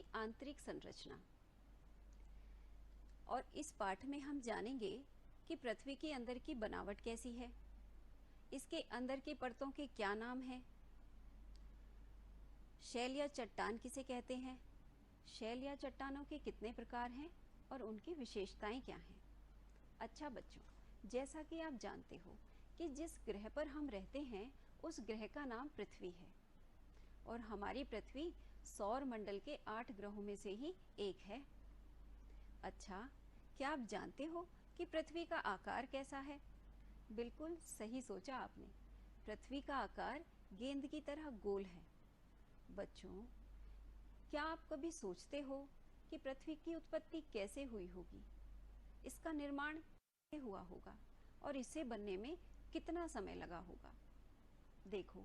की आंतरिक संरचना। और इस पाठ में हम जानेंगे कि पृथ्वी के अंदर की बनावट कैसी है, इसके अंदर की परतों के क्या नाम हैं, शैल या चट्टान किसे कहते हैं, शैल या चट्टानों के कितने प्रकार हैं और उनकी विशेषताएं क्या हैं। अच्छा बच्चों, जैसा कि आप जानते हो कि जिस ग्रह पर हम रहते हैं उस ग्रह का नाम पृथ्वी है और हमारी पृथ्वी सौर मंडल के 8 ग्रहों में से ही एक है। अच्छा, क्या आप जानते हो कि पृथ्वी का आकार कैसा है? बिल्कुल सही सोचा आपने, पृथ्वी का आकार गेंद की तरह गोल है। बच्चों, क्या आप कभी सोचते हो कि पृथ्वी की उत्पत्ति कैसे हुई होगी, इसका निर्माण कैसे हुआ होगा और इसे बनने में कितना समय लगा होगा? देखो,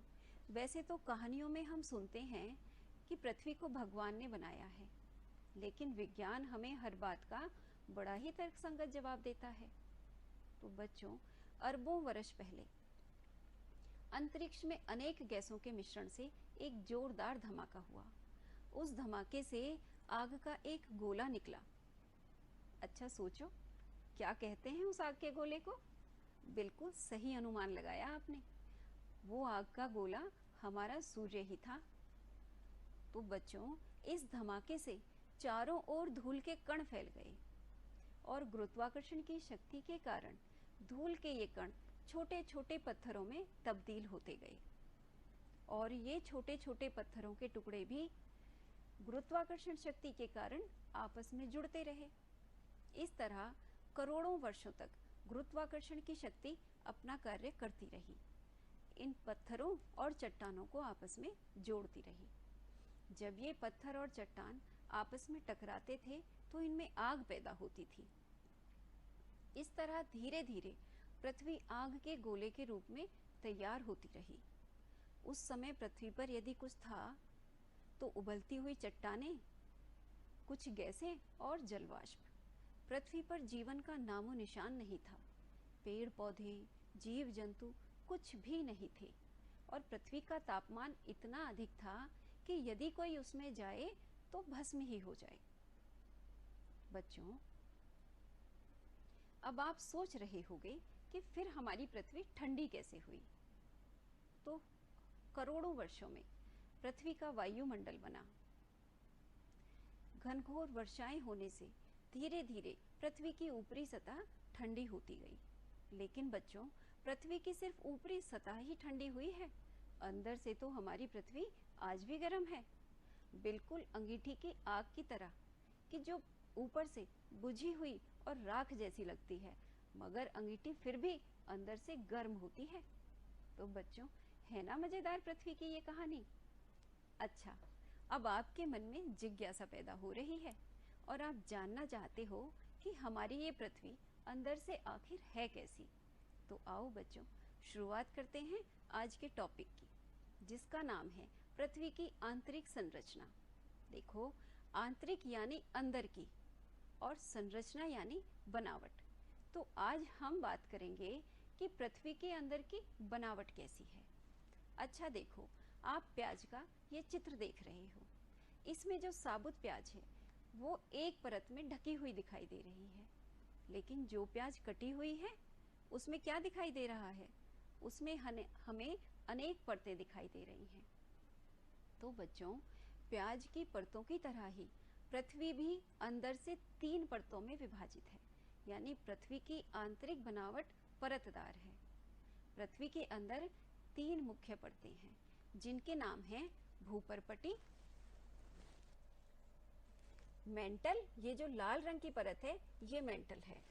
वैसे तो कहानियों में हम सुनते हैं कि पृथ्वी को भगवान ने बनाया है, लेकिन विज्ञान हमें हर बात का बड़ा ही तर्कसंगत जवाब देता है। तो बच्चों, अरबों वर्ष पहले अंतरिक्ष में अनेक गैसों के मिश्रण से एक जोरदार धमाका हुआ। उस धमाके से आग का एक गोला निकला। अच्छा सोचो, क्या कहते हैं उस आग के गोले को? बिल्कुल सही अनुमान लगाया आपने, वो आग का गोला हमारा सूर्य ही था। तो बच्चों, इस धमाके से चारों ओर धूल के कण फैल गए और गुरुत्वाकर्षण की शक्ति के कारण धूल के ये कण छोटे छोटे पत्थरों में तब्दील होते गए और ये छोटे छोटे पत्थरों के टुकड़े भी गुरुत्वाकर्षण शक्ति के कारण आपस में जुड़ते रहे। इस तरह करोड़ों वर्षों तक गुरुत्वाकर्षण की शक्ति अपना कार्य करती रही, इन पत्थरों और चट्टानों को आपस में जोड़ती रही। जब ये पत्थर और चट्टान आपस में टकराते थे तो इनमें आग पैदा होती थी। इस तरह धीरे धीरे पृथ्वी आग के गोले के रूप में तैयार होती रही। उस समय पृथ्वी पर यदि कुछ था तो उबलती हुई चट्टानें, कुछ गैसें और जलवाष्प। पृथ्वी पर जीवन का नामो निशान नहीं था, पेड़ पौधे जीव जंतु कुछ भी नहीं थे और पृथ्वी का तापमान इतना अधिक था कि यदि कोई उसमें जाए तो भस्म ही हो जाए। बच्चों, अब आप सोच रहे होंगे कि फिर हमारी पृथ्वी ठंडी कैसे हुई। तो करोड़ों वर्षों में पृथ्वी का वायुमंडल बना। घनघोर वर्षाएं होने से धीरे धीरे पृथ्वी की ऊपरी सतह ठंडी होती गई। लेकिन बच्चों, पृथ्वी की सिर्फ ऊपरी सतह ही ठंडी हुई है, अंदर से तो हमारी पृथ्वी आज भी गर्म है, बिल्कुल अंगीठी की आग की तरह, कि जो ऊपर से बुझी हुई और राख जैसी लगती है, मगर अंगीठी फिर भी अंदर से गर्म होती है। तो बच्चों, है ना मजेदार पृथ्वी की ये कहानी? अच्छा, अब आपके मन में जिज्ञासा पैदा हो रही है और आप जानना चाहते हो कि हमारी ये पृथ्वी अंदर से आखिर है कैसी। तो आओ बच्चों, शुरुआत करते हैं आज के टॉपिक की, जिसका नाम है पृथ्वी की आंतरिक संरचना। देखो, आंतरिक यानी अंदर की और संरचना यानी बनावट। तो आज हम बात करेंगे कि पृथ्वी के अंदर की बनावट कैसी है। अच्छा देखो, आप प्याज का ये चित्र देख रहे हो। इसमें जो साबुत प्याज है वो एक परत में ढकी हुई दिखाई दे रही है, लेकिन जो प्याज कटी हुई है उसमें क्या दिखाई दे रहा है? उसमें हमें अनेक परतें दिखाई दे रही हैं। तो बच्चों, प्याज की परतों की तरह ही पृथ्वी भी अंदर से 3 परतों में विभाजित है, यानी पृथ्वी की आंतरिक बनावट परतदार है। पृथ्वी के अंदर 3 मुख्य परतें हैं, जिनके नाम हैं भूपर्पटी, मेंटल, ये जो लाल रंग की परत है ये मेंटल है,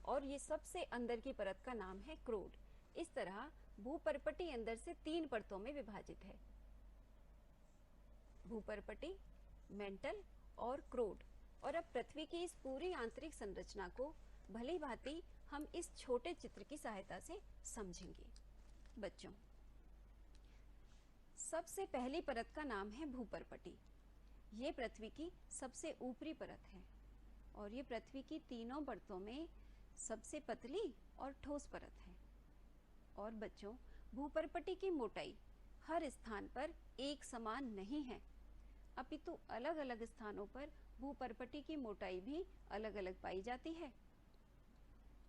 और ये सबसे अंदर की परत का नाम है क्रोड। इस तरह भूपर्पटी अंदर से 3 परतों में विभाजित है, भूपर्पटी, मेंटल और क्रोड। और अब पृथ्वी की इस पूरी आंतरिक संरचना को भली भांति हम इस छोटे चित्र की सहायता से समझेंगे। बच्चों, सबसे पहली परत का नाम है भूपर्पटी। ये पृथ्वी की सबसे ऊपरी परत है और ये पृथ्वी की तीनों परतों में सबसे पतली और ठोस परत है। और बच्चों, भूपर्पटी की मोटाई हर स्थान पर एक समान नहीं है। अपितु अलग अलग स्थानों पर भूपर्पटी की मोटाई भी अलग अलग पाई जाती है।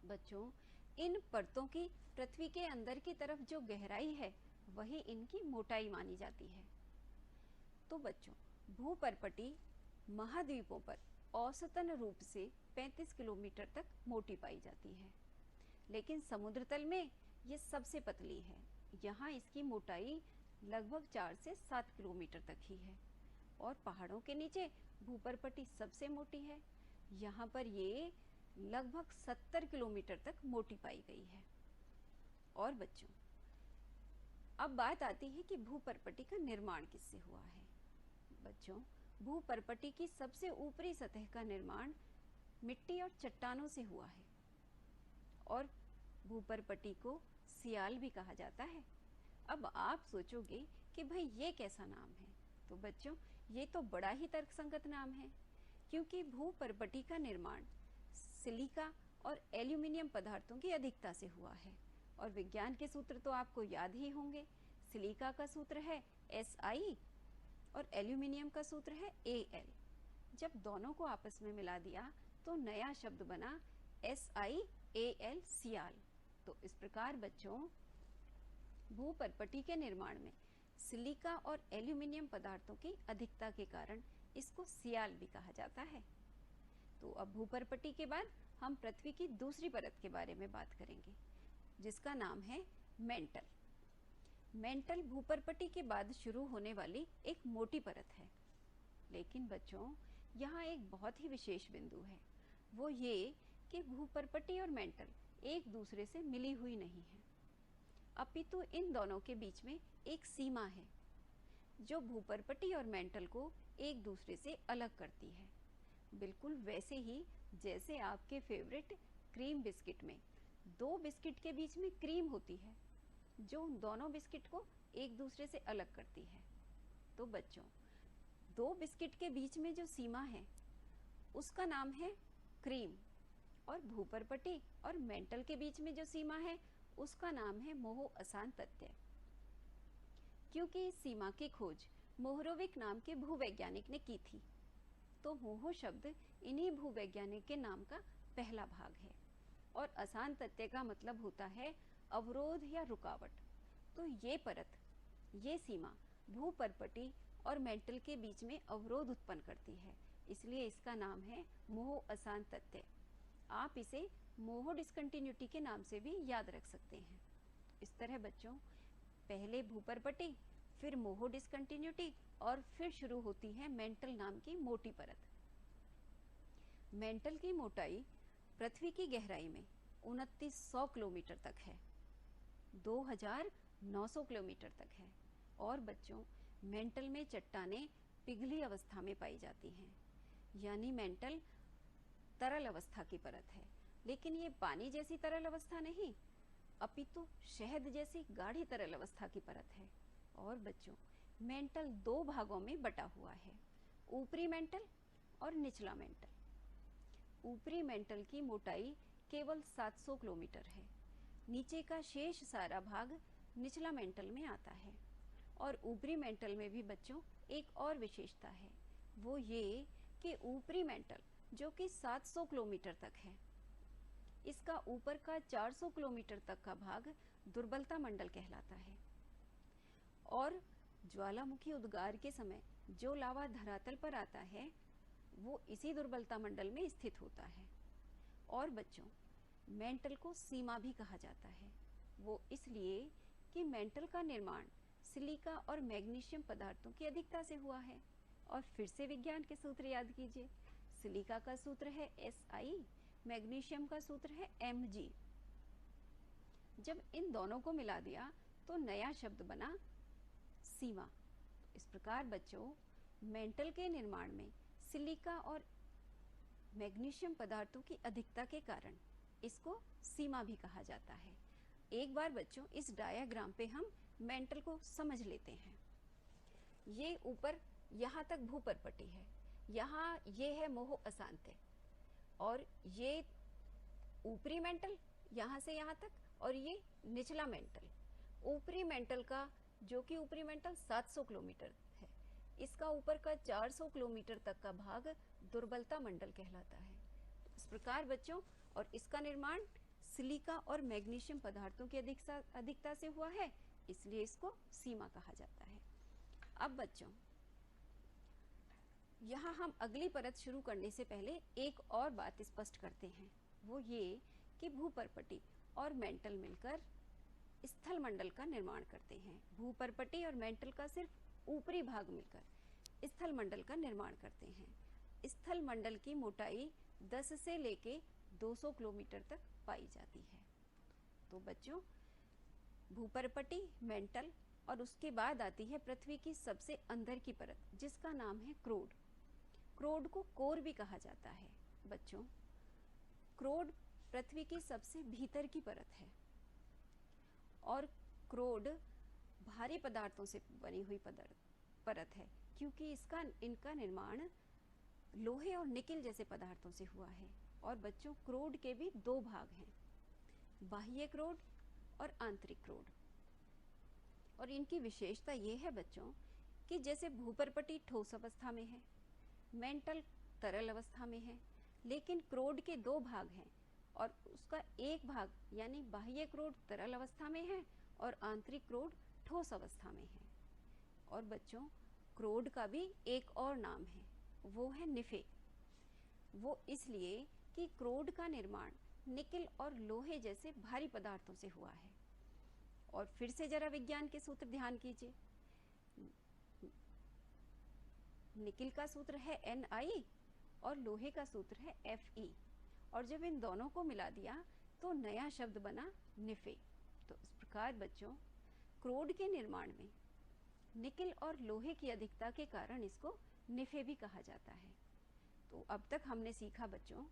बच्चों, इन परतों की पृथ्वी के अंदर की तरफ जो गहराई है वही इनकी मोटाई मानी जाती है। तो बच्चों, भूपर्पटी महाद्वीपों पर औसतन रूप से 35 किलोमीटर तक मोटी पाई जाती है, लेकिन समुद्र तल में ये सबसे पतली है। यहाँ इसकी मोटाई लगभग 4 से 7 किलोमीटर तक ही है। और पहाड़ों के नीचे भूपर्पटी सबसे मोटी है, यहाँ पर ये लगभग 70 किलोमीटर तक मोटी पाई गई है। और बच्चों, अब बात आती है कि भूपर्पटी का निर्माण किससे हुआ है। बच्चों, भूपर्पटी की सबसे ऊपरी सतह का निर्माण मिट्टी और चट्टानों से हुआ है, और भूपर्पटी को सियाल भी कहा जाता है। अब आप सोचोगे कि भाई ये कैसा नाम है, तो बच्चों ये तो बड़ा ही तर्कसंगत नाम है, क्योंकि भूपर्पटी का निर्माण सिलिका और एल्यूमिनियम पदार्थों की अधिकता से हुआ है। और विज्ञान के सूत्र तो आपको याद ही होंगे। सिलिका का सूत्र है Si और एल्यूमिनियम का सूत्र है Al। जब दोनों को आपस में मिला दिया तो नया शब्द बना SiAl सियाल। तो इस प्रकार बच्चों, भूपर्पटी के निर्माण में सिलिका और एल्यूमिनियम पदार्थों की अधिकता के कारण इसको सियाल भी कहा जाता है। तो अब भूपर्पटी के बाद हम पृथ्वी की दूसरी परत के बारे में बात करेंगे, जिसका नाम है मेंटल। मेंटल भूपर्पटी के बाद शुरू होने वाली एक मोटी परत है, लेकिन बच्चों यहाँ एक बहुत ही विशेष बिंदु है, वो ये कि भूपर्पटी और मेंटल एक दूसरे से मिली हुई नहीं है, अपितु इन दोनों के बीच में एक सीमा है जो भूपर्पटी और मेंटल को एक दूसरे से अलग करती है। बिल्कुल वैसे ही जैसे आपके फेवरेट क्रीम बिस्किट में दो बिस्किट के बीच में क्रीम होती है जो उन दोनों बिस्किट को एक दूसरे से अलग करती है। तो बच्चों, दो बिस्किट के बीच में जो सीमा है उसका नाम है क्रीम, और भूपर्पटी और मेंटल के बीच में जो सीमा है उसका नाम है मोहो असान तथ्य। क्योंकि इस सीमा की खोज मोहरोविक नाम के भूवैज्ञानिक ने की थी, तो मोहो शब्द इन्हीं भूवैज्ञानिक के नाम का पहला भाग है, और असान तथ्य का मतलब होता है अवरोध या रुकावट। तो ये परत, ये सीमा भूपर्पटी और मेंटल के बीच में अवरोध उत्पन्न करती है, इसलिए इसका नाम है मोहो असान तथ्य। आप इसे मोहो डिस्कंटिन्यूटी के नाम से भी याद रख सकते हैं। इस तरह बच्चों, पहले भूपर्पटी, फिर मोहो डिस्कंटिन्यूटी, और फिर शुरू होती है मेंटल नाम की मोटी परत। मेंटल की मोटाई पृथ्वी की गहराई में 2900 किलोमीटर तक है, 2900 किलोमीटर तक है। और बच्चों, मेंटल में चट्टानें पिघली अवस्था में पाई जाती हैं, यानी मेंटल तरल अवस्था की परत है, लेकिन ये पानी जैसी तरल अवस्था नहीं, अपितु शहद जैसी गाढ़ी तरल अवस्था की परत है। और बच्चों, मेंटल दो भागों में बटा हुआ है, ऊपरी मेंटल और निचला मेंटल। ऊपरी मेंटल की मोटाई केवल 700 किलोमीटर है, नीचे का शेष सारा भाग निचला मेंटल में आता है। और ऊपरी मेंटल में भी बच्चों एक और विशेषता है, वो ये कि ऊपरी मेंटल जो कि 700 किलोमीटर तक है, इसका ऊपर का 400 किलोमीटर तक का भाग दुर्बलता मंडल कहलाता है। और ज्वालामुखी उद्गार के समय जो लावा धरातल पर आता है वो इसी दुर्बलता मंडल में स्थित होता है। और बच्चों, मेंटल को सीमा भी कहा जाता है, वो इसलिए कि मेंटल का निर्माण सिलिका और मैग्नीशियम पदार्थों की अधिकता से हुआ है। और फिर से विज्ञान के सूत्र याद कीजिए, सिलिका का सूत्र है Si, मैग्नीशियम का सूत्र है Mg। जब इन दोनों को मिला दिया तो नया शब्द बना सीमा। इस प्रकार बच्चों, मेंटल के निर्माण में सिलिका और मैग्नीशियम पदार्थों की अधिकता के कारण इसको सीमा भी कहा जाता है। एक बार बच्चों इस डायग्राम पे हम मेंटल को समझ लेते हैं। ये ऊपर यहाँ तक भूपर्पटी है, यहाँ ये है मोहो अशांत, और ये ऊपरी मेंटल यहाँ से यहाँ तक, और ये निचला मेंटल। ऊपरी मेंटल का जो कि ऊपरी मेंटल 700 किलोमीटर है, इसका ऊपर का 400 किलोमीटर तक का भाग दुर्बलता मंडल कहलाता है। इस प्रकार बच्चों, और इसका निर्माण सिलिका और मैग्नीशियम पदार्थों की अधिकता से हुआ है, इसलिए इसको सीमा कहा जाता है। अब बच्चों, यहाँ हम अगली परत शुरू करने से पहले एक और बात स्पष्ट करते हैं, वो ये कि भूपर्पटी और मेंटल मिलकर स्थल मंडल का निर्माण करते हैं। भूपर्पटी और मेंटल का सिर्फ ऊपरी भाग मिलकर स्थल मंडल का निर्माण करते हैं। स्थल मंडल की मोटाई 10 से लेके 200 किलोमीटर तक पाई जाती है। तो बच्चों, भूपर्पटी, मेंटल और उसके बाद आती है पृथ्वी की सबसे अंदर की परत, जिसका नाम है क्रोड। क्रोड को कोर भी कहा जाता है। बच्चों, क्रोड पृथ्वी की सबसे भीतर की परत है और क्रोड भारी पदार्थों से बनी हुई परत है, क्योंकि इनका निर्माण लोहे और निकेल जैसे पदार्थों से हुआ है। और बच्चों, क्रोड के भी दो भाग हैं, बाह्य क्रोड और आंतरिक क्रोड। और इनकी विशेषता ये है बच्चों कि जैसे भूपर्पटी ठोस अवस्था में है, मेंटल तरल अवस्था में है, लेकिन क्रोड के दो भाग हैं और उसका एक भाग यानी बाह्य क्रोड तरल अवस्था में है और आंतरिक क्रोड ठोस अवस्था में है। और बच्चों, क्रोड का भी एक और नाम है, वो है निफे। वो इसलिए कि क्रोड का निर्माण निकेल और लोहे जैसे भारी पदार्थों से हुआ है। और फिर से जरा विज्ञान के सूत्र ध्यान कीजिए। निकेल का सूत्र है Ni और लोहे का सूत्र है Fe, और जब इन दोनों को मिला दिया तो नया शब्द बना निफे। तो इस प्रकार बच्चों, क्रोड के निर्माण में निकेल और लोहे की अधिकता के कारण इसको निफे भी कहा जाता है। तो अब तक हमने सीखा बच्चों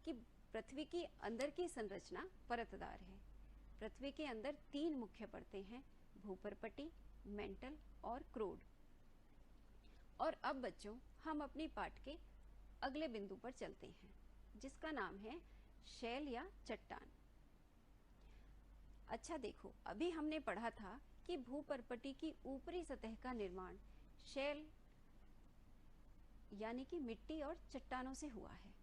कि पृथ्वी की अंदर की संरचना परतदार है। पृथ्वी के अंदर 3 मुख्य परतें हैं, भूपर्पटी, मेंटल और क्रोड। और अब बच्चों, हम अपनी पाठ के अगले बिंदु पर चलते हैं, जिसका नाम है शैल या चट्टान। अच्छा देखो, अभी हमने पढ़ा था कि भूपर्पटी की ऊपरी सतह का निर्माण शैल यानी कि मिट्टी और चट्टानों से हुआ है।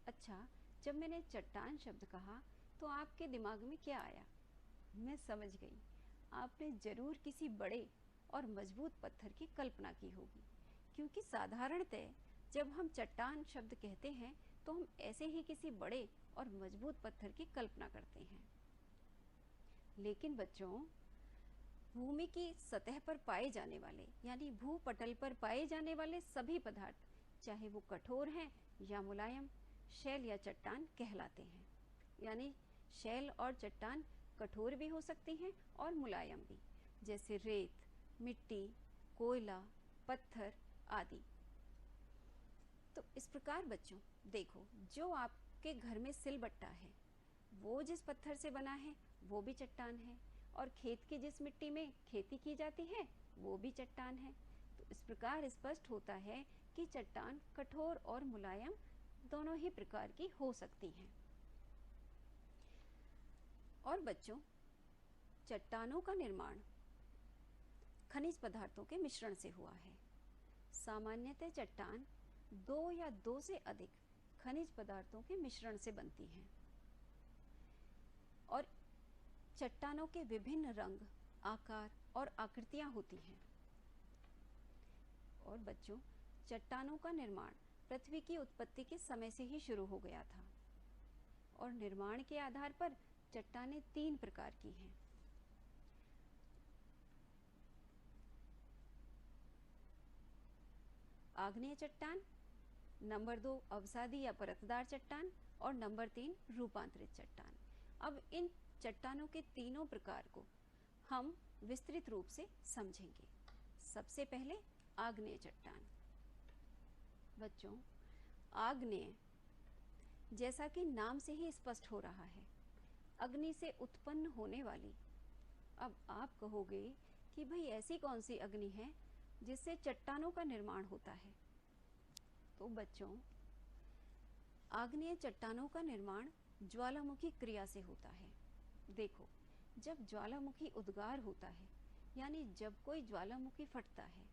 अच्छा, जब मैंने चट्टान शब्द कहा तो आपके दिमाग में क्या आया? मैं समझ गई, आपने जरूर किसी बड़े और मजबूत पत्थर की कल्पना की होगी, क्योंकि साधारणतः जब हम चट्टान शब्द कहते हैं तो हम ऐसे ही किसी बड़े और मजबूत पत्थर की कल्पना करते हैं। लेकिन बच्चों, भूमि की सतह पर पाए जाने वाले यानी भूपटल पर पाए जाने वाले सभी पदार्थ, चाहे वो कठोर हैं या मुलायम, शैल या चट्टान कहलाते हैं। यानी शैल और चट्टान कठोर भी हो सकती हैं और मुलायम भी, जैसे रेत, मिट्टी, कोयला, पत्थर आदि। तो इस प्रकार बच्चों देखो, जो आपके घर में सिलबट्टा है वो जिस पत्थर से बना है वो भी चट्टान है, और खेत की जिस मिट्टी में खेती की जाती है वो भी चट्टान है। तो इस प्रकार स्पष्ट होता है कि चट्टान कठोर और मुलायम दोनों ही प्रकार की हो सकती हैं। और बच्चों, चट्टानों का निर्माण खनिज पदार्थों के मिश्रण से हुआ है। सामान्यतः चट्टान 2 या 2 से अधिक खनिज पदार्थों के मिश्रण से बनती हैं। और चट्टानों के विभिन्न रंग, आकार और आकृतियां होती हैं। और बच्चों, चट्टानों का निर्माण पृथ्वी की उत्पत्ति के समय से ही शुरू हो गया था। और निर्माण के आधार पर चट्टानें 3 प्रकार की हैं। आग्नेय चट्टान, नंबर 2 अवसादी या परतदार चट्टान, और नंबर 3 रूपांतरित चट्टान। अब इन चट्टानों के तीनों प्रकार को हम विस्तृत रूप से समझेंगे। सबसे पहले आग्नेय चट्टान। बच्चों, आग्नेय जैसा कि नाम से ही स्पष्ट हो रहा है, अग्नि से उत्पन्न होने वाली। अब आप कहोगे कि भाई ऐसी कौन सी अग्नि है जिससे चट्टानों का निर्माण होता है? तो बच्चों, आग्नेय चट्टानों का निर्माण ज्वालामुखी क्रिया से होता है। देखो, जब ज्वालामुखी उद्गार होता है, यानी जब कोई ज्वालामुखी फटता है,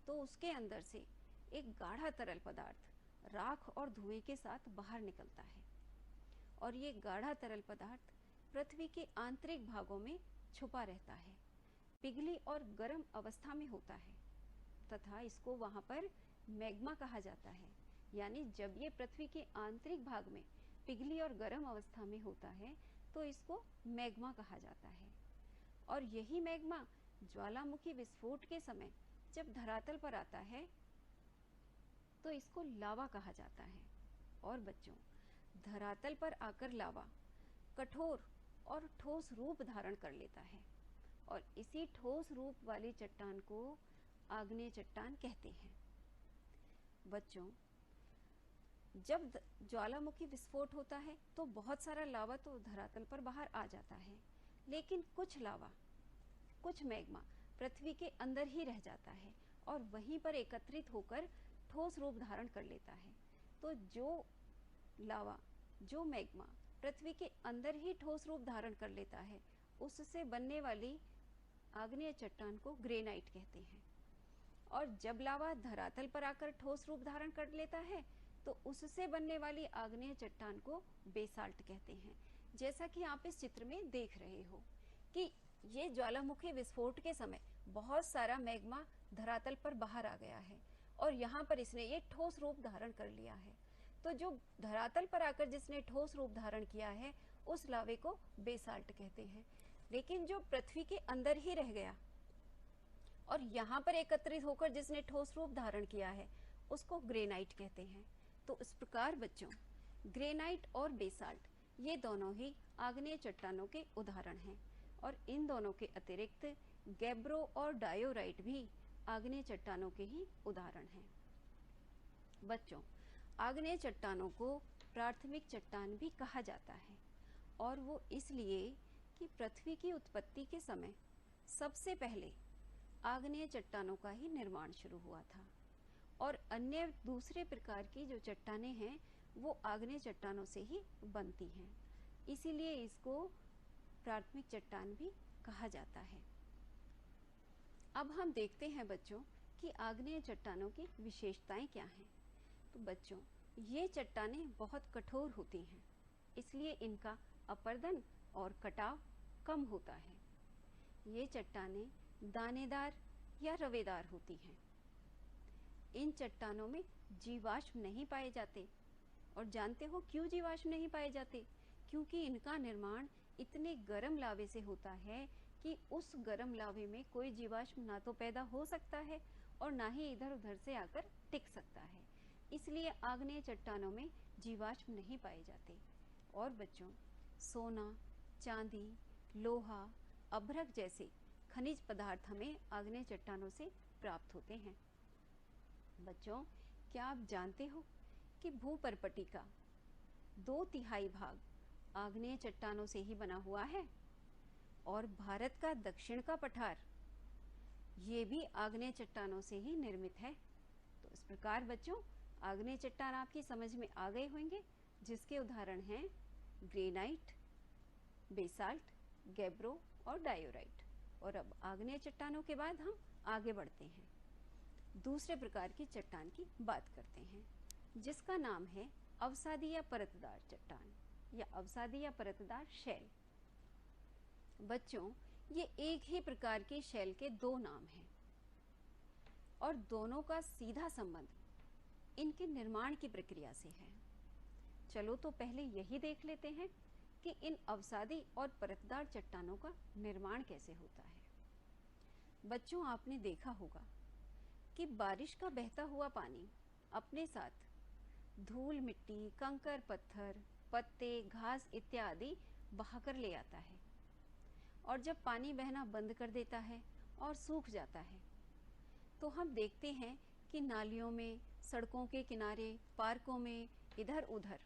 तो उसके अंदर से एक गाढ़ा तरल पदार्थ राख और धुएं के साथ बाहर निकलता है और ये गाढ़ा तरल पदार्थ पृथ्वी के आंतरिक भागों में छुपा रहता है, पिघली और गर्म अवस्था में होता है तथा इसको वहाँ पर मैग्मा कहा जाता है। यानी जब ये पृथ्वी के आंतरिक भाग में पिघली और गर्म अवस्था में होता है तो इसको मैग्मा कहा जाता है। और यही मैग्मा ज्वालामुखी विस्फोट के समय जब धरातल पर आता है तो इसको लावा कहा जाता है। और बच्चों, धरातल पर आकर लावा कठोर और ठोस रूप धारण कर लेता है और इसी ठोस रूप वाली चट्टान को आग्नेय चट्टान कहते हैं। बच्चों, जब ज्वालामुखी विस्फोट होता है तो बहुत सारा लावा तो धरातल पर बाहर आ जाता है, लेकिन कुछ लावा, कुछ मैग्मा पृथ्वी के अंदर ही रह जाता है और वहीं पर एकत्रित होकर ठोस रूप धारण कर लेता है। तो जो लावा, जो मैग्मा पृथ्वी के अंदर ही ठोस रूप धारण कर लेता है, उससे बनने वाली आग्नेय चट्टान को ग्रेनाइट कहते हैं। और जब लावा धरातल पर आकर ठोस रूप धारण कर लेता है तो उससे बनने वाली आग्नेय चट्टान को बेसाल्ट कहते हैं। जैसा कि आप इस चित्र में देख रहे हो कि ये ज्वालामुखी विस्फोट के समय बहुत सारा मैग्मा धरातल पर बाहर आ गया है और यहाँ पर इसने ये ठोस रूप धारण कर लिया है। तो जो धरातल पर आकर जिसने ठोस रूप धारण किया है उस लावे को बेसाल्ट कहते हैं। लेकिन जो पृथ्वी के अंदर ही रह गया और यहाँ पर एकत्रित होकर जिसने ठोस रूप धारण किया है उसको ग्रेनाइट कहते हैं। तो इस प्रकार बच्चों, ग्रेनाइट और बेसाल्ट ये दोनों ही आग्नेय चट्टानों के उदाहरण हैं और इन दोनों के अतिरिक्त गैब्रो और डायोराइट भी आग्नेय चट्टानों के ही उदाहरण हैं। बच्चों, आग्नेय चट्टानों को प्राथमिक चट्टान भी कहा जाता है और वो इसलिए कि पृथ्वी की उत्पत्ति के समय सबसे पहले आग्नेय चट्टानों का ही निर्माण शुरू हुआ था और अन्य दूसरे प्रकार की जो चट्टानें हैं वो आग्नेय चट्टानों से ही बनती हैं, इसीलिए इसको प्राथमिक चट्टान भी कहा जाता है। अब हम देखते हैं बच्चों कि आग्नेय चट्टानों की विशेषताएं क्या हैं। तो बच्चों, ये चट्टानें बहुत कठोर होती हैं, इसलिए इनका अपर्दन और कटाव कम होता है। ये चट्टानें दानेदार या रवेदार होती हैं। इन चट्टानों में जीवाश्म नहीं पाए जाते और जानते हो क्यों जीवाश्म नहीं पाए जाते? क्योंकि इनका निर्माण इतने गर्म लावे से होता है कि उस गर्म लावे में कोई जीवाश्म ना तो पैदा हो सकता है और ना ही इधर उधर से आकर टिक सकता है, इसलिए आग्नेय चट्टानों में जीवाश्म नहीं पाए जाते। और बच्चों, सोना, चांदी, लोहा, अभ्रक जैसे खनिज पदार्थ हमें आग्नेय चट्टानों से प्राप्त होते हैं। बच्चों, क्या आप जानते हो कि भूपर्पटी का 2/3 भाग आग्नेय चट्टानों से ही बना हुआ है और भारत का दक्षिण का पठार ये भी आग्नेय चट्टानों से ही निर्मित है। तो इस प्रकार बच्चों, आग्नेय चट्टान आपकी समझ में आ गए होंगे, जिसके उदाहरण हैं ग्रेनाइट, बेसाल्ट, गैब्रो और डायोराइट। और अब आग्नेय चट्टानों के बाद हम आगे बढ़ते हैं, दूसरे प्रकार की चट्टान की बात करते हैं, जिसका नाम है अवसादी या परतदार चट्टान या अवसादी या परतदार शैल। बच्चों, ये एक ही प्रकार के शैल के दो नाम हैं और दोनों का सीधा संबंध इनके निर्माण की प्रक्रिया से है। चलो तो पहले यही देख लेते हैं कि इन अवसादी और परतदार चट्टानों का निर्माण कैसे होता है। बच्चों, आपने देखा होगा कि बारिश का बहता हुआ पानी अपने साथ धूल, मिट्टी, कंकर, पत्थर, पत्ते, घास इत्यादि बहाकर ले आता है और जब पानी बहना बंद कर देता है और सूख जाता है तो हम देखते हैं कि नालियों में, सड़कों के किनारे, पार्कों में इधर उधर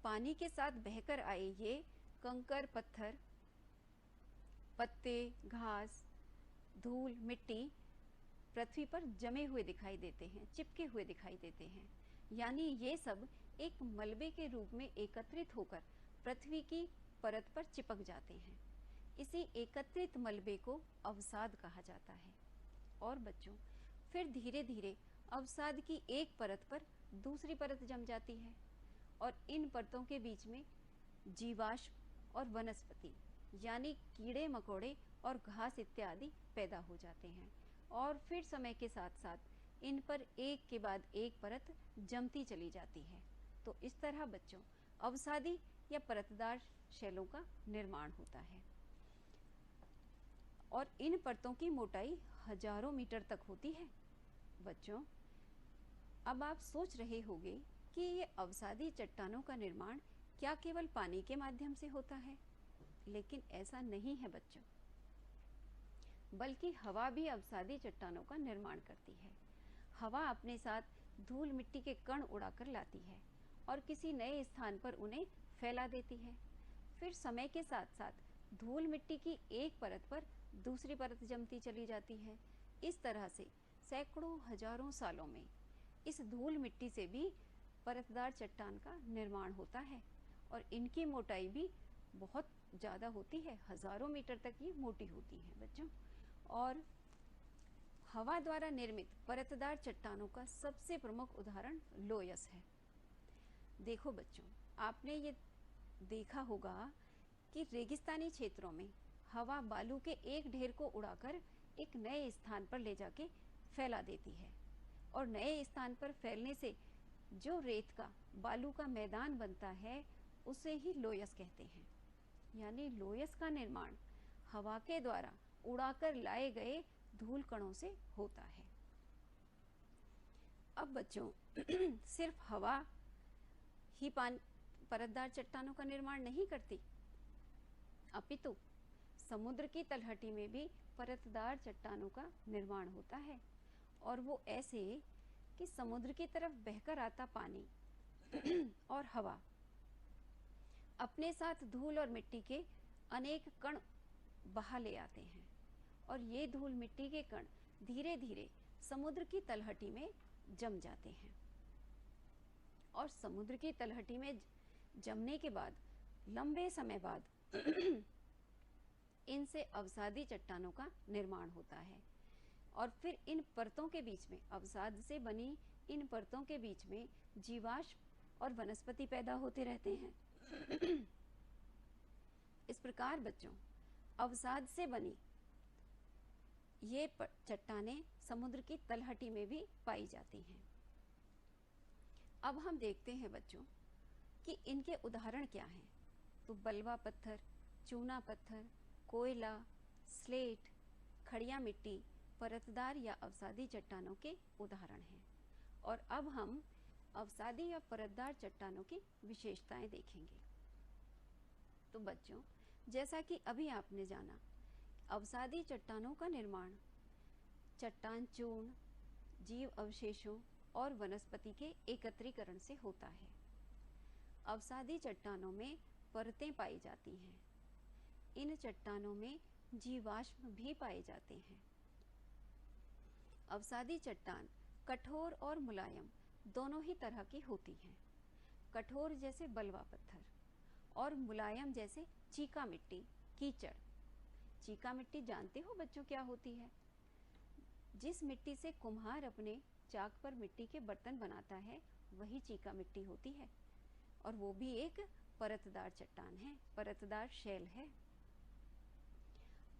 पानी के साथ बहकर आए ये कंकर, पत्थर, पत्ते, घास, धूल, मिट्टी पृथ्वी पर जमे हुए दिखाई देते हैं, चिपके हुए दिखाई देते हैं। यानी ये सब एक मलबे के रूप में एकत्रित होकर पृथ्वी की परत पर चिपक जाते हैं। इसी एकत्रित मलबे को अवसाद कहा जाता है। और बच्चों, फिर धीरे धीरे अवसाद की एक परत पर दूसरी परत जम जाती है और इन परतों के बीच में जीवाश्म और वनस्पति यानी कीड़े मकोड़े और घास इत्यादि पैदा हो जाते हैं और फिर समय के साथ साथ इन पर एक के बाद एक परत जमती चली जाती है। तो इस तरह बच्चों अवसादी या परतदार शैलों का निर्माण होता है और इन परतों की मोटाई हजारों मीटर तक होती है। बच्चों अब आप सोच रहे होंगे कि ये अवसादी चट्टानों का निर्माण क्या केवल पानी के माध्यम से होता है, लेकिन ऐसा नहीं है बच्चों, बल्कि हवा भी अवसादी चट्टानों का निर्माण करती है। हवा अपने साथ धूल मिट्टी के कण उड़ाकर लाती है और किसी नए स्थान पर उन्हें फैला देती है। फिर समय के साथ साथ धूल मिट्टी की एक परत पर दूसरी परत जमती चली जाती है। इस तरह से सैकड़ों हजारों सालों में इस धूल मिट्टी से भी परतदार चट्टान का निर्माण होता है और इनकी मोटाई भी बहुत ज़्यादा होती है, हजारों मीटर तक ये मोटी होती है बच्चों। और हवा द्वारा निर्मित परतदार चट्टानों का सबसे प्रमुख उदाहरण लोयस है। देखो बच्चों, आपने ये देखा होगा कि रेगिस्तानी क्षेत्रों में हवा बालू के एक ढेर को उड़ाकर एक नए स्थान पर ले जाके फैला देती है और नए स्थान पर फैलने से जो रेत का बालू का मैदान बनता है उसे ही लोयस कहते हैं। यानी लोयस का निर्माण हवा के द्वारा उड़ाकर लाए गए धूल कणों से होता है। अब बच्चों सिर्फ हवा ही परतदार चट्टानों का निर्माण नहीं करती, अपितु समुद्र की तलहटी में भी परतदार चट्टानों का निर्माण होता है और वो ऐसे कि समुद्र की तरफ बहकर आता पानी और हवा अपने साथ धूल और मिट्टी के अनेक कण बहा ले आते हैं और ये धूल मिट्टी के कण धीरे धीरे समुद्र की तलहटी में जम जाते हैं और समुद्र की तलहटी में जमने के बाद लंबे समय बाद इनसे अवसादी चट्टानों का निर्माण होता है और फिर इन परतों के बीच में अवसाद से बनी इन परतों के बीच में जीवाश्म और वनस्पति पैदा होते रहते हैं। इस प्रकार बच्चों अवसाद से बनी ये चट्टानें समुद्र की तलहटी में भी पाई जाती हैं। अब हम देखते हैं बच्चों कि इनके उदाहरण क्या हैं। तो बलवा पत्थर, चूना पत्थर, कोयला, स्लेट, खड़िया मिट्टी परतदार या अवसादी चट्टानों के उदाहरण हैं। और अब हम अवसादी या परतदार चट्टानों की विशेषताएं देखेंगे। तो बच्चों जैसा कि अभी आपने जाना, अवसादी चट्टानों का निर्माण चट्टान चूर्ण, जीव अवशेषों और वनस्पति के एकत्रीकरण से होता है। अवसादी चट्टानों में परतें पाई जाती हैं। इन चट्टानों में जीवाश्म भी पाए जाते हैं। अवसादी चट्टान कठोर और मुलायम दोनों ही तरह की होती हैं। कठोर जैसे बलवा पत्थर और मुलायम जैसे चीका मिट्टी, कीचड़। चीका मिट्टी जानते हो बच्चों क्या होती है? जिस मिट्टी से कुम्हार अपने चाक पर मिट्टी के बर्तन बनाता है वही चीका मिट्टी होती है और वो भी एक परतदार चट्टान है, परतदार शैल है।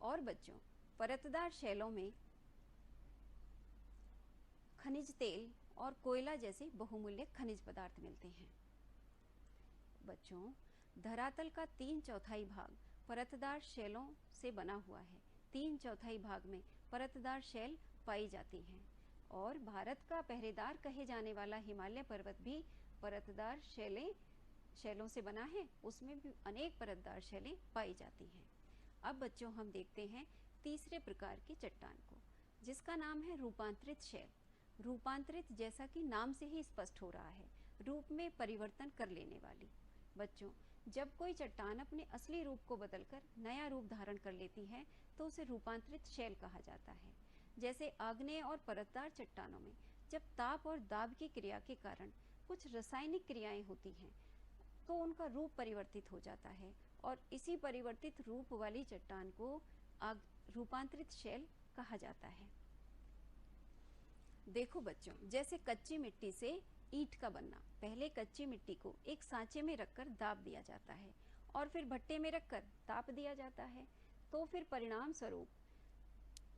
और बच्चों परतदार शैलों में खनिज तेल और कोयला जैसे बहुमूल्य खनिज पदार्थ मिलते हैं। बच्चों धरातल का 3/4 भाग परतदार शैलों से बना हुआ है। 3/4 भाग में परतदार शैल पाई जाती हैं और भारत का पहरेदार कहे जाने वाला हिमालय पर्वत भी परतदार शैलों से बना है, उसमें भी अनेक परतदार शैलें पाई जाती हैं। अब बच्चों हम देखते हैं तीसरे प्रकार की चट्टान को, जिसका नाम है रूपांतरित शैल। रूपांतरित जैसा कि नाम से ही स्पष्ट हो रहा है, रूप में परिवर्तन कर लेने वाली। बच्चों जब कोई चट्टान अपने असली रूप को बदलकर नया रूप धारण कर लेती है तो उसे रूपांतरित शैल कहा जाता है। जैसे आग्नेय और परतदार चट्टानों में जब ताप और दाब की क्रिया के कारण कुछ रासायनिक क्रियाएं होती हैं तो उनका रूप परिवर्तित हो जाता है और इसी परिवर्तित रूप वाली चट्टान को रूपांतरित शैल कहा जाता है। देखो बच्चों, जैसे कच्ची मिट्टी से ईंट का बनना, पहले कच्ची मिट्टी को एक सांचे में रखकर दाब दिया जाता है और फिर भट्टे में रखकर ताप दिया जाता है, तो फिर परिणाम स्वरूप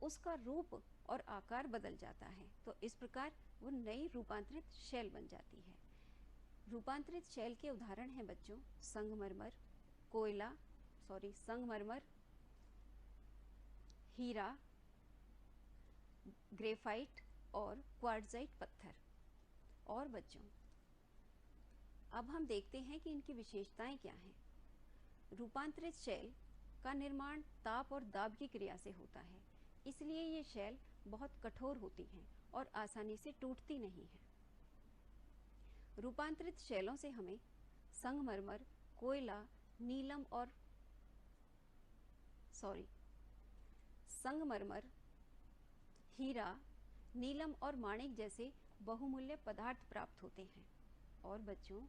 उसका रूप और आकार बदल जाता है। तो इस प्रकार वो नई रूपांतरित शैल बन जाती है। रूपांतरित शैल के उदाहरण हैं बच्चों संगमरमर, हीरा, ग्रेफाइट और क्वार्ट्जाइट पत्थर। और बच्चों, अब हम देखते हैं कि इनकी विशेषताएं क्या हैं। रूपांतरित शैल का निर्माण ताप और दाब की क्रिया से होता है, इसलिए ये शैल बहुत कठोर होती हैं और आसानी से टूटती नहीं है। रूपांतरित शैलों से हमें संगमरमर, कोयला, नीलम और संगमरमर, हीरा, नीलम और माणिक जैसे बहुमूल्य पदार्थ प्राप्त होते हैं। और बच्चों,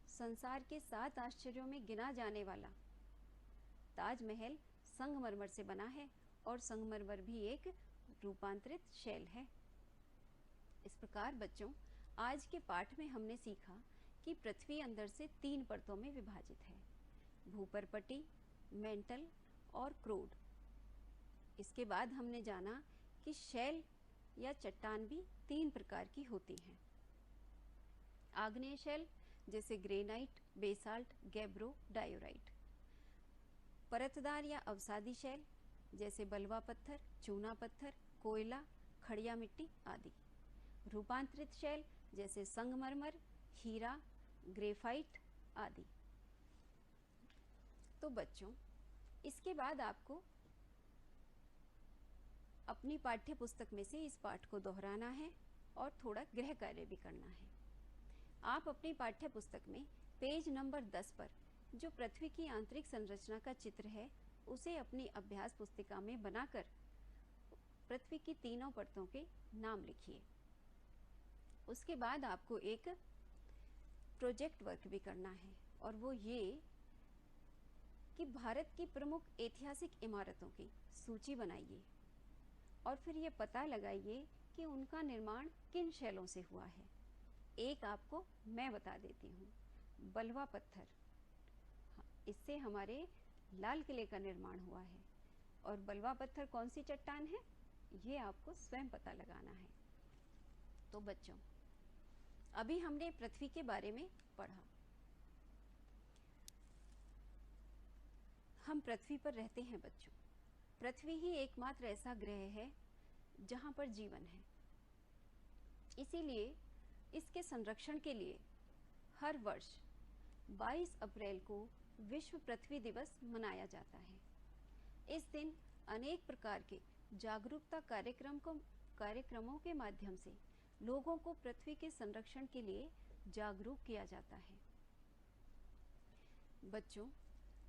संसार के 7 आश्चर्यों में गिना जाने वाला ताजमहल संगमरमर से बना है और संगमरमर भी एक रूपांतरित शैल है। इस प्रकार बच्चों, आज के पाठ में हमने सीखा कि पृथ्वी अंदर से 3 परतों में विभाजित है, भूपर्पटी, मेंटल और क्रोड। इसके बाद हमने जाना कि शैल या चट्टान भी 3 प्रकार की होती हैं। आग्नेय शैल जैसे ग्रेनाइट, बेसाल्ट, गैब्रो, डायोराइट। परतदार या अवसादी शैल जैसे बलवा पत्थर, चूना पत्थर, कोयला, खड़िया मिट्टी आदि। रूपांतरित शैल जैसे संगमरमर, हीरा, ग्रेफाइट आदि। तो बच्चों, इसके बाद आपको अपनी पाठ्य पुस्तक में से इस पाठ को दोहराना है और थोड़ा गृह कार्य भी करना है। आप अपनी पाठ्य पुस्तक में पेज नंबर 10 पर जो पृथ्वी की आंतरिक संरचना का चित्र है, उसे अपनी अभ्यास पुस्तिका में बनाकर पृथ्वी की 3 परतों के नाम लिखिए। उसके बाद आपको एक प्रोजेक्ट वर्क भी करना है, और वो ये कि भारत की प्रमुख ऐतिहासिक इमारतों की सूची बनाइए और फिर ये पता लगाइए कि उनका निर्माण किन शैलों से हुआ है। एक आपको मैं बता देती हूँ, बलवा पत्थर, इससे हमारे लाल किले का निर्माण हुआ है। और बलवा पत्थर कौन सी चट्टान है, ये आपको स्वयं पता लगाना है। तो बच्चों, अभी हमने पृथ्वी के बारे में पढ़ा। हम पृथ्वी पर रहते हैं बच्चों। पृथ्वी ही एकमात्र ऐसा ग्रह है जहां पर जीवन है। इसीलिए इसके संरक्षण के लिए हर वर्ष 22 अप्रैल को विश्व पृथ्वी दिवस मनाया जाता है। इस दिन अनेक प्रकार के जागरूकता कार्यक्रमों के माध्यम से लोगों को पृथ्वी के संरक्षण के लिए जागरूक किया जाता है। बच्चों,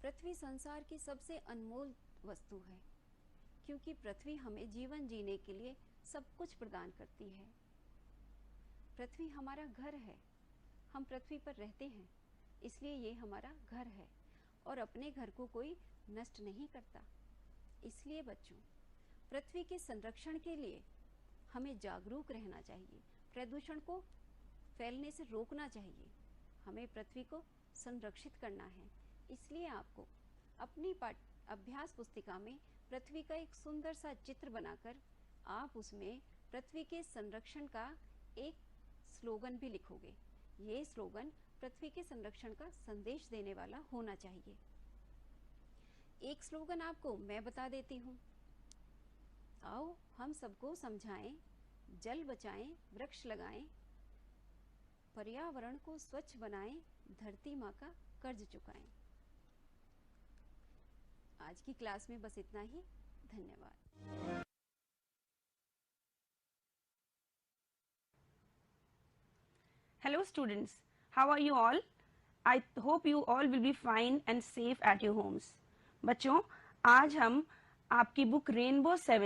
पृथ्वी संसार की सबसे अनमोल वस्तु है, क्योंकि पृथ्वी हमें जीवन जीने के लिए सब कुछ प्रदान करती है। पृथ्वी हमारा घर है, हम पृथ्वी पर रहते हैं, इसलिए ये हमारा घर है और अपने घर को कोई नष्ट नहीं करता। इसलिए बच्चों, पृथ्वी के संरक्षण के लिए हमें जागरूक रहना चाहिए, प्रदूषण को फैलने से रोकना चाहिए, हमें पृथ्वी को संरक्षित करना है। इसलिए आपको अपनी अभ्यास पुस्तिका में पृथ्वी का एक सुंदर सा चित्र बनाकर आप उसमें पृथ्वी के संरक्षण का एक स्लोगन भी लिखोगे। ये स्लोगन पृथ्वी के संरक्षण का संदेश देने वाला होना चाहिए। एक स्लोगन आपको मैं बता देती हूँ। आओ हम सबको समझाएं, जल बचाएं, वृक्ष लगाएं, पर्यावरण को स्वच्छ बनाएं, धरती माँ का कर्ज चुकाएं। आज की क्लास में बस इतना ही। धन्यवाद। Hello students, how are you all? I hope you all will be fine and safe at your homes. बच्चों, आज हम आपकी बुक रेनबो 7